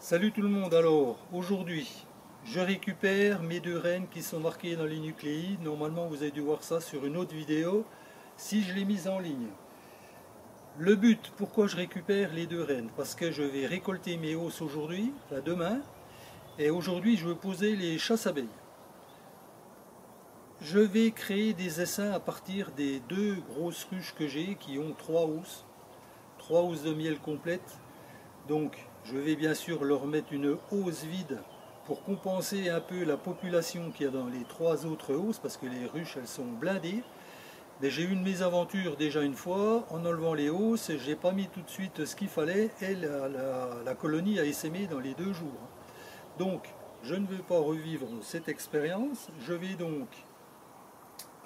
Salut tout le monde, alors aujourd'hui je récupère mes deux rennes qui sont marquées dans les nucléides. Normalement vous avez dû voir ça sur une autre vidéo si je l'ai mise en ligne. Le but, pourquoi je récupère les deux rennes? Parce que je vais récolter mes hausses aujourd'hui, enfin demain, et aujourd'hui je veux poser les chasses-abeilles. Je vais créer des essaims à partir des deux grosses ruches que j'ai qui ont trois housses de miel complètes. Donc je vais bien sûr leur mettre une hausse vide pour compenser un peu la population qu'il y a dans les trois autres hausses, parce que les ruches elles sont blindées. Mais j'ai eu une mésaventure déjà une fois, en enlevant les hausses, j'ai pas mis tout de suite ce qu'il fallait et la colonie a essaimé dans les 2 jours. Donc je ne veux pas revivre cette expérience, je vais donc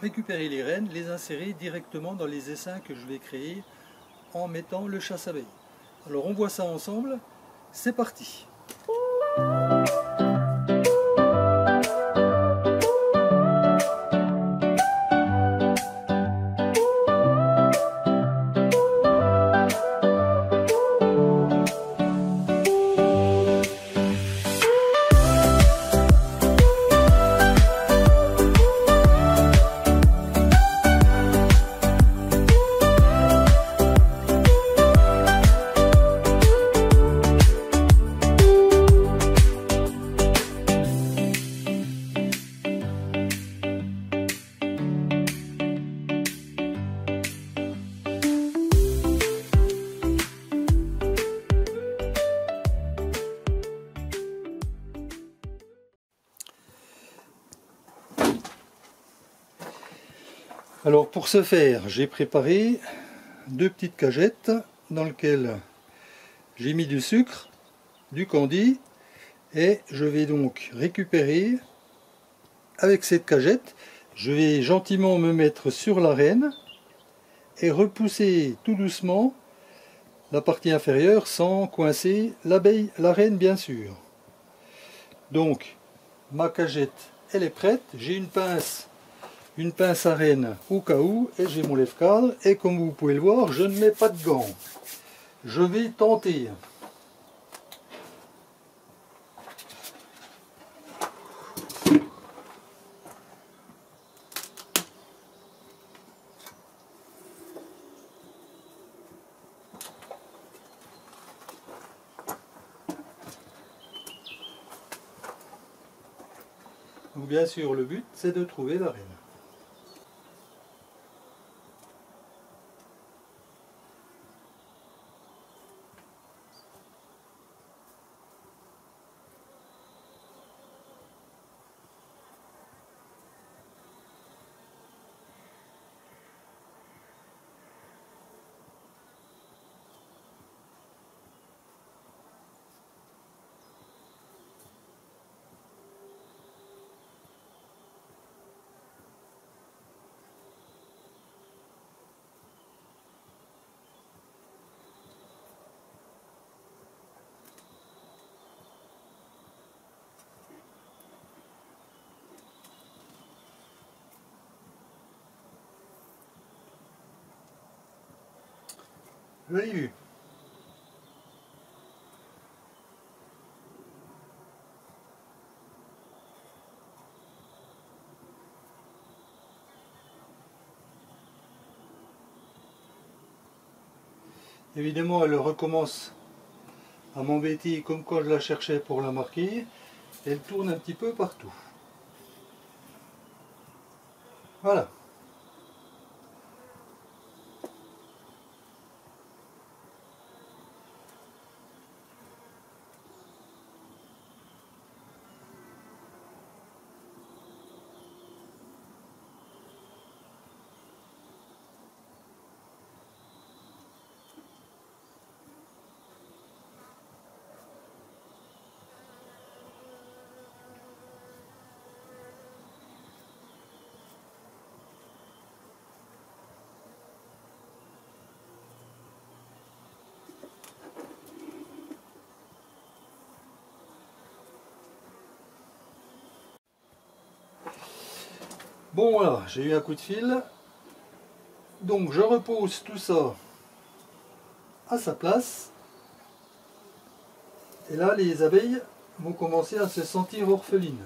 récupérer les rennes, les insérer directement dans les essaims que je vais créer en mettant le chasse-abeilles. Alors on voit ça ensemble, c'est parti. Alors pour ce faire, j'ai préparé deux petites cagettes dans lesquelles j'ai mis du sucre, du candy, et je vais donc récupérer avec cette cagette, je vais gentiment me mettre sur la reine et repousser tout doucement la partie inférieure sans coincer l'abeille, la reine bien sûr. Donc ma cagette elle est prête, j'ai une pince à reine au cas où, et j'ai mon lève-cadre, et comme vous pouvez le voir, je ne mets pas de gants. Je vais tenter. Donc bien sûr, le but, c'est de trouver la reine. Je l'ai eu. Évidemment, elle recommence à m'embêter comme quand je la cherchais pour la marquer. Elle tourne un petit peu partout. Voilà. Bon voilà, j'ai eu un coup de fil. Donc je repose tout ça à sa place. Et là, les abeilles vont commencer à se sentir orphelines.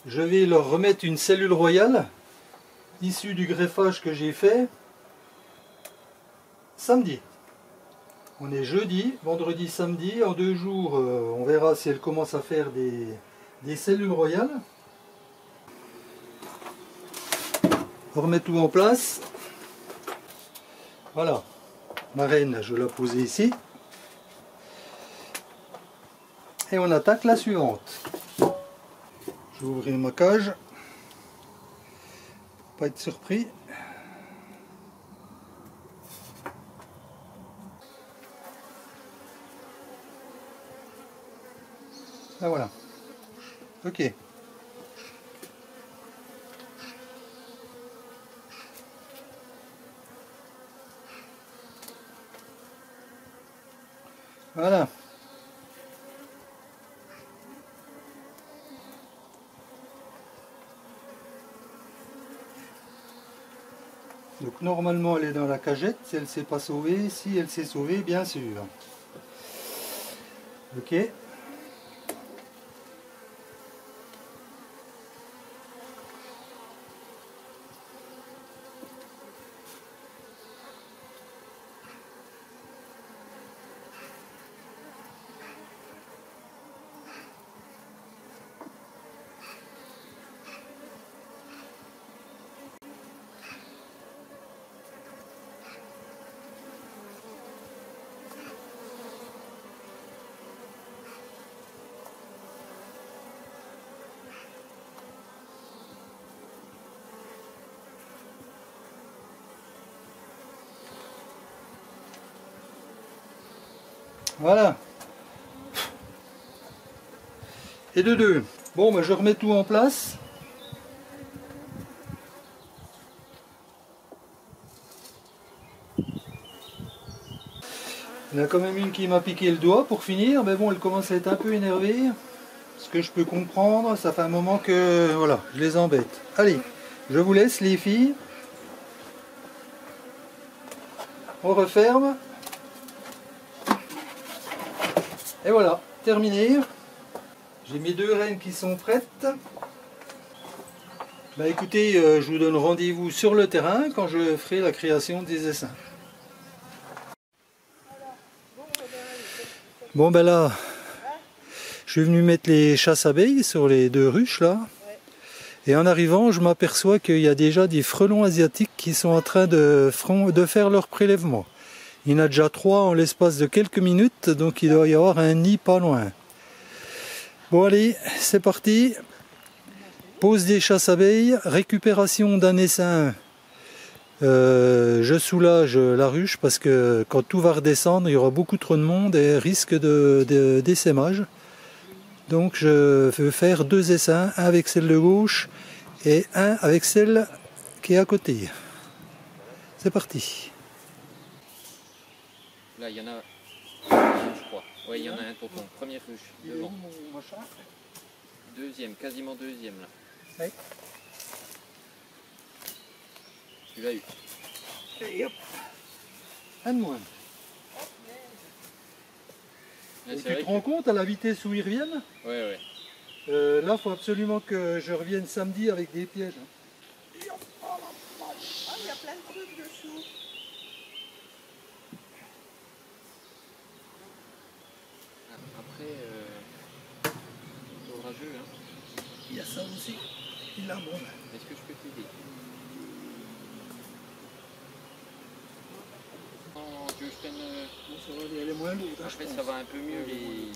Je vais leur remettre une cellule royale issue du greffage que j'ai fait samedi. On est jeudi, vendredi, samedi. En 2 jours, on verra si elles commencent à faire des cellules royales. On remet tout en place. Voilà. Ma reine, je vais la poser ici. Et on attaque la suivante. Je vais ouvrir ma cage. Pas être surpris. Ah voilà. Ok. Voilà. Donc normalement elle est dans la cagette, si elle ne s'est pas sauvée, si elle s'est sauvée bien sûr. Ok. Voilà. Et de deux. Bon, ben, je remets tout en place. Il y en a quand même une qui m'a piqué le doigt pour finir, mais bon, elle commence à être un peu énervée. Ce que je peux comprendre, ça fait un moment que voilà, je les embête. Allez, je vous laisse les filles. On referme. Et voilà, terminé. J'ai mes 2 reines qui sont prêtes. Bah écoutez, je vous donne rendez-vous sur le terrain quand je ferai la création des essaims. Bon ben là, je suis venu mettre les chasses-abeilles sur les 2 ruches là. Et en arrivant, je m'aperçois qu'il y a déjà des frelons asiatiques qui sont en train de faire leur prélèvement. Il y en a déjà 3 en l'espace de quelques minutes, donc il doit y avoir un nid pas loin. Bon allez, c'est parti. Pose des chasses-abeilles, récupération d'un essaim. Je soulage la ruche parce que quand tout va redescendre, il y aura beaucoup trop de monde et risque d'essaimage. Donc je veux faire 2 essaims, un avec celle de gauche et un avec celle qui est à côté. C'est parti. Là, il y en a, je crois. Oui, il y en a un tonton. Première ruche, devant. Deuxième, quasiment deuxième là. Oui. Tu l'as eu. Et hop. Un de moins. Ouais, Et tu te rends compte à la vitesse où ils reviennent? Oui, oui. Là, il faut absolument que je revienne samedi avec des pièges. Ah, il y a plein de trucs dessous. Après, c'est orageux, hein. Il y a ça aussi. Il a bon. Est-ce que je peux t'aider? Non, tu veux que je prenne... Bon, ça va aller moins lourd. Après, ça va un peu mieux les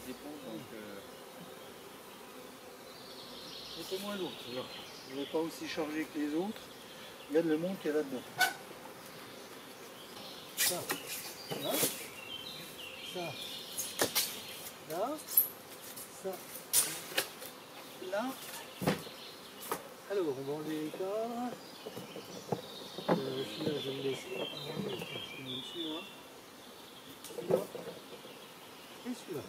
éponges, donc... C'est moins lourd. Je ne vais pas aussi charger que les autres. Regarde le monde qu'il y a là-dedans. Ça. Là. Ça. Là. Ça. Là. Alors, on va enlever les cadres. Celui-là, je vais le laisser. Je te mets celui-là. Celui-là. Et celui-là.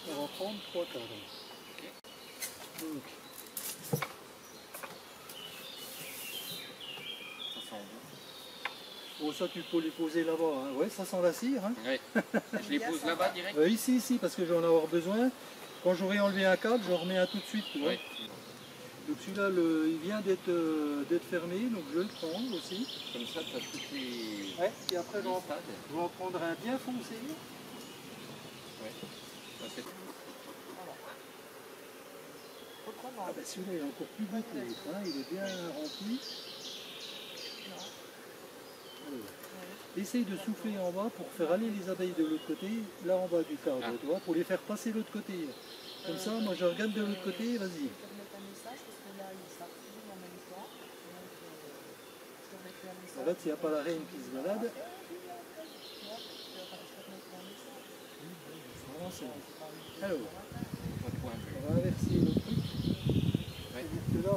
On va prendre 3 cadres. Donc, ça sent bon. Bon, ça tu peux les poser là-bas, hein. Ouais, ça sent la cire. Hein. Ouais. Je les pose là-bas direct. Ici, parce que j'en ai avoir besoin. Quand j'aurai enlevé un câble, j'en remets un tout de suite. Tu vois. Ouais. Donc celui-là, il vient d'être fermé, donc je le prends aussi. Comme ça, tu as toutes les... Ouais, et après, je vais stades. en prendre un bien foncé. Ouais. Ça, c'est... Autrement. Ah ben celui-là, il est encore plus beau que l'autre, hein. Il est bien rempli. Alors, essaye de souffler en bas pour faire aller les abeilles de l'autre côté, là en bas du cadre, tu vois, pour les faire passer de l'autre côté. Comme ça, moi je regarde de l'autre côté, vas-y. En fait, s'il n'y a pas la reine qui se balade, voilà, c'est bon. Alors, on va inverser le truc. C'est-à-dire que là,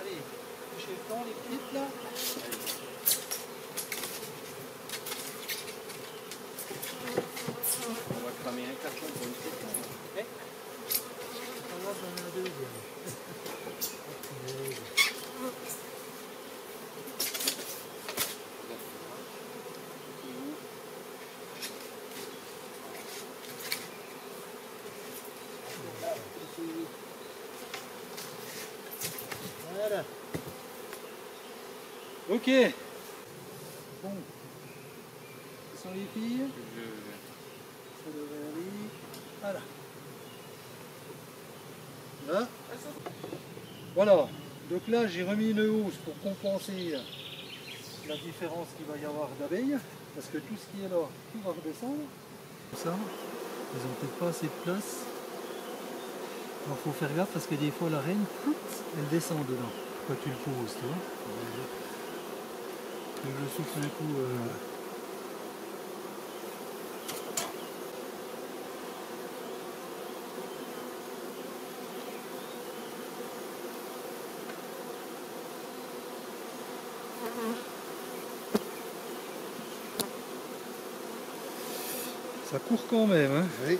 allez, touchez le temps, les petites là. On va cramer un carton pour une section. Ouais. On va dans un deuxième. Voilà. Ok. Bon. Ce sont les filles. Ça devrait aller. Voilà. Là. Voilà. Donc là, j'ai remis une housse pour compenser la différence qu'il va y avoir d'abeilles. Parce que tout ce qui est là, tout va redescendre. Ça, ils n'ont peut-être pas assez de place. Alors faut faire gaffe parce que des fois la reine, elle descend dedans. Quand tu le poses, tu vois. Donc je souffle un coup. Ça court quand même, hein. Oui.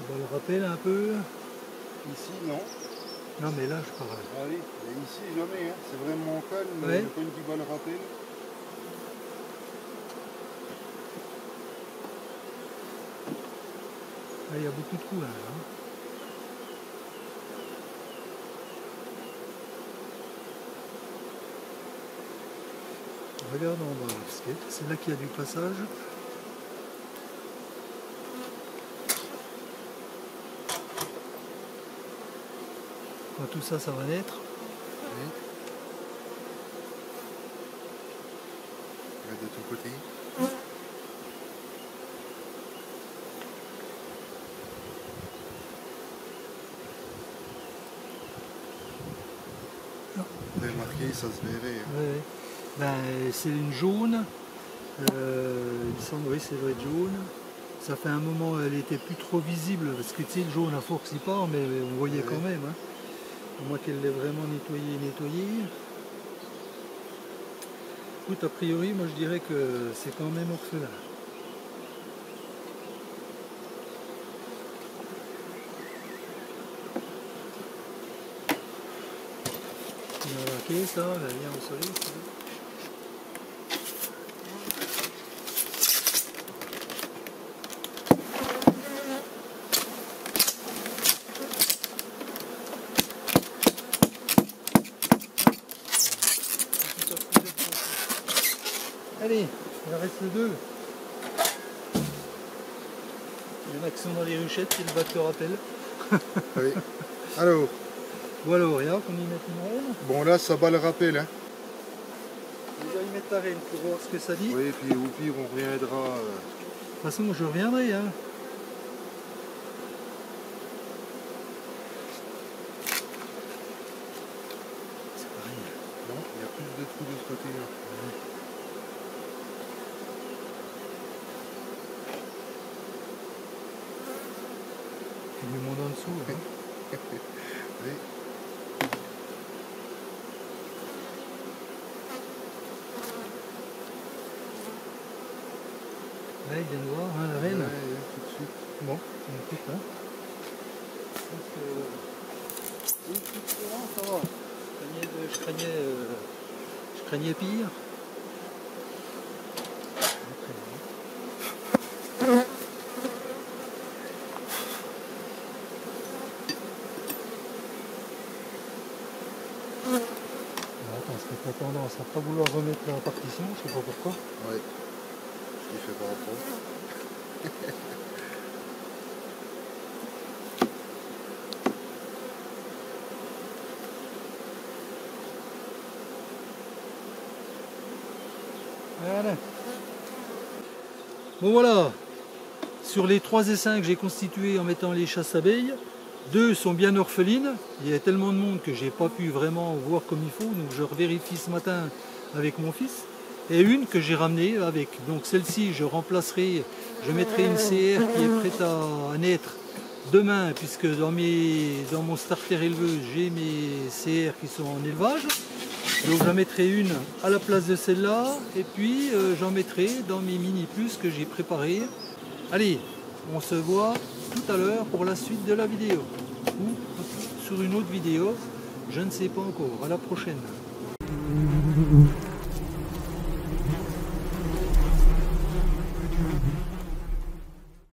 Ça le rappelle un peu. Ici, non. Non mais là je parle. Ah oui, mais ici, jamais. Hein. C'est vraiment calme. Ouais. Il n'y a pas une petite balle rappel. Là il y a beaucoup de couleurs. Hein. Regarde en bas, parce que c'est là qu'il y a du passage. Quand tout ça, ça va naître. Oui. Regarde de ton côté. Vous avez remarqué, ça se verrait. Hein. Ouais. Ben, c'est une jaune. Il me semble, oui, c'est vrai, jaune. Ça fait un moment, elle était plus trop visible parce que tu sais, le jaune à force il part, mais on voyait quand même. Hein. À moins qu'elle l'ait vraiment nettoyé. Écoute, a priori, moi je dirais que c'est quand même orphelin. Tu l'as remarqué ça, elle vient au soleil. Ça. Allez, il en reste deux. Il y en a qui sont dans les ruchettes, c'est le bac te rappelle. Oui. Alors, Voilà, regarde qu'on y mette une reine. bon là, ça bat le rappel. Hein. On va y mettre la reine pour voir ce que ça dit. Oui, puis au pire, on reviendra. De toute façon, je reviendrai. Hein. C'est pareil. Non, il y a plus de trous de ce côté-là. Il y a du monde en dessous. Hein. Oui. Là, il vient de voir, hein, la reine. Ouais, tout de suite. Bon, on écoute. Hein. Ça va. Je craignais pire. Attends, ça fait tendance à pas vouloir remettre la partition, je sais pas pourquoi. Ouais. Je l'ai fait par rapport. Voilà. Bon voilà, sur les 3 essaims que j'ai constitués en mettant les chasses-abeilles, 2 sont bien orphelines. Il y a tellement de monde que j'ai pas pu vraiment voir comme il faut, donc je revérifie ce matin avec mon fils. Et une que j'ai ramenée avec. Donc celle-ci, je remplacerai, je mettrai une CR qui est prête à naître demain, puisque dans mon starter éleveuse, j'ai mes CR qui sont en élevage. Donc j'en mettrai une à la place de celle-là, et puis j'en mettrai dans mes mini plus que j'ai préparés. Allez, on se voit tout à l'heure pour la suite de la vidéo, ou sur une autre vidéo, je ne sais pas encore. À la prochaine.